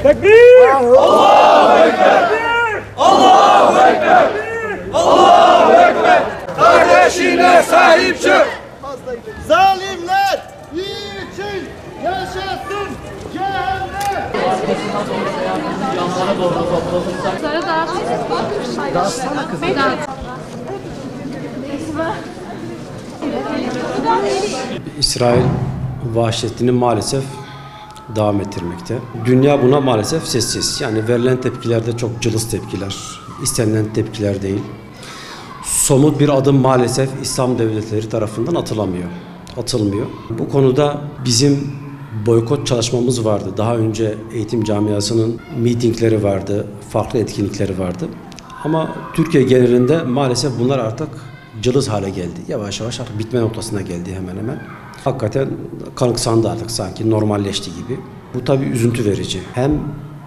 Tekbir! Allahu Ekber! Allahu Ekber! Allahu Ekber! Kardeşine sahip çık! Zalimler için yaşasın cehennem! Sarı dağıtsana kızım. İsrail vahşetini maalesef devam ettirmekte. Dünya buna maalesef sessiz. Yani verilen tepkiler de çok cılız tepkiler. İstenilen tepkiler değil. Somut bir adım maalesef İslam devletleri tarafından atılmıyor. Bu konuda bizim boykot çalışmamız vardı. Daha önce eğitim camiasının mitingleri vardı, farklı etkinlikleri vardı. Ama Türkiye genelinde maalesef bunlar artık cılız hale geldi. Yavaş yavaş artık bitme noktasına geldi hemen hemen. Hakikaten kanıksandı artık, sanki normalleşti gibi. Bu tabii üzüntü verici. Hem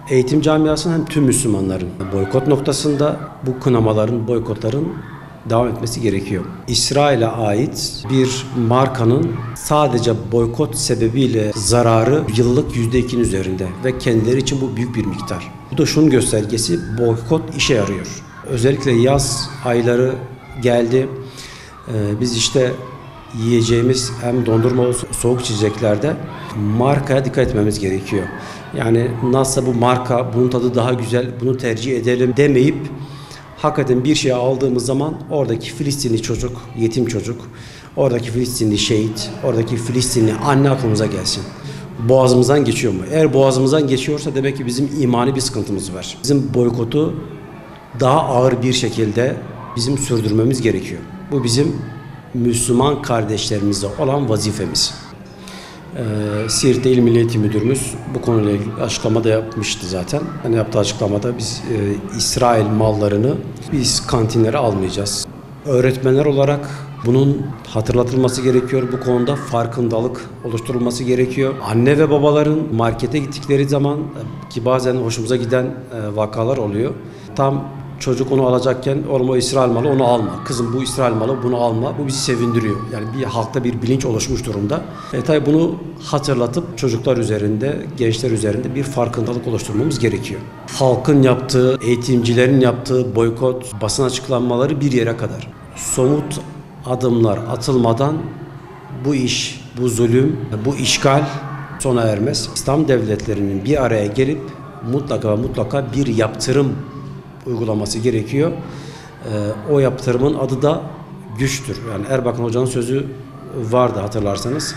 eğitim camiasının hem tüm Müslümanların boykot noktasında bu kınamaların, boykotların devam etmesi gerekiyor. İsrail'e ait bir markanın sadece boykot sebebiyle zararı yıllık %2'nin üzerinde ve kendileri için bu büyük bir miktar. Bu da şunun göstergesi: boykot işe yarıyor. Özellikle yaz ayları geldi. Biz işte yiyeceğimiz hem dondurma olsun, soğuk içeceklerde markaya dikkat etmemiz gerekiyor. Yani nasıl bu marka, bunun tadı daha güzel, bunu tercih edelim demeyip hakikaten bir şey aldığımız zaman oradaki Filistinli çocuk, yetim çocuk, oradaki Filistinli şehit, oradaki Filistinli anne aklımıza gelsin. Boğazımızdan geçiyor mu? Eğer boğazımızdan geçiyorsa demek ki bizim imani bir sıkıntımız var. Bizim boykotu daha ağır bir şekilde bizim sürdürmemiz gerekiyor. Bu bizim Müslüman kardeşlerimizle olan vazifemiz. Siirt'te İl Milli Eğitim Müdürümüz bu konuyla ilgili açıklamada yapmıştı zaten. Yani yaptığı açıklamada biz İsrail mallarını biz kantinlere almayacağız. Öğretmenler olarak bunun hatırlatılması gerekiyor. Bu konuda farkındalık oluşturulması gerekiyor. Anne ve babaların markete gittikleri zaman ki bazen hoşumuza giden vakalar oluyor. Tam çocuk onu alacakken oğlum o İsrail malı, onu alma. Kızım bu İsrail malı, bunu alma. Bu bizi sevindiriyor. Yani bir halkta bir bilinç oluşmuş durumda. Tabii bunu hatırlatıp çocuklar üzerinde, gençler üzerinde bir farkındalık oluşturmamız gerekiyor. Halkın yaptığı, eğitimcilerin yaptığı boykot, basın açıklanmaları bir yere kadar. Somut adımlar atılmadan bu iş, bu zulüm, bu işgal sona ermez. İslam devletlerinin bir araya gelip mutlaka bir yaptırım uygulaması gerekiyor. O yaptırımın adı da güçtür. Yani Erbakan Hoca'nın sözü vardı hatırlarsanız.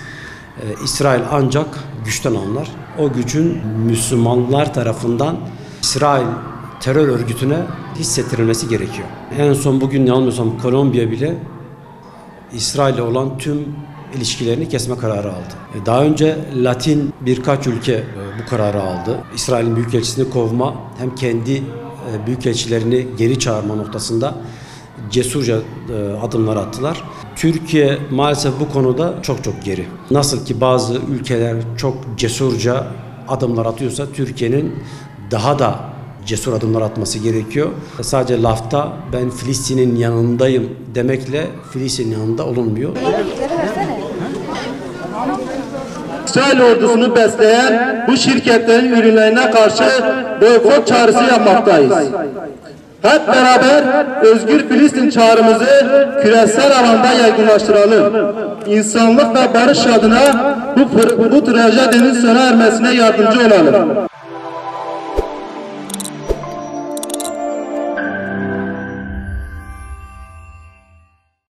İsrail ancak güçten anlar. O gücün Müslümanlar tarafından İsrail terör örgütüne hissettirilmesi gerekiyor. En son bugün yanılmıyorsam Kolombiya bile İsrail'le olan tüm ilişkilerini kesme kararı aldı. Daha önce Latin birkaç ülke bu kararı aldı. İsrail'in büyükelçisini kovma, hem kendi büyükelçilerini geri çağırma noktasında cesurca adımlar attılar. Türkiye maalesef bu konuda çok geri. Nasıl ki bazı ülkeler çok cesurca adımlar atıyorsa Türkiye'nin daha da cesur adımlar atması gerekiyor. Sadece lafta ben Filistin'in yanındayım demekle Filistin'in yanında olunmuyor. İsrail ordusunu besleyen bu şirketlerin ürünlerine karşı boykot çağrısı yapmaktayız. Hep beraber özgür Filistin çağrımızı küresel alanda yaygınlaştıralım. İnsanlık ve barış adına bu trajedinin sona ermesine yardımcı olalım.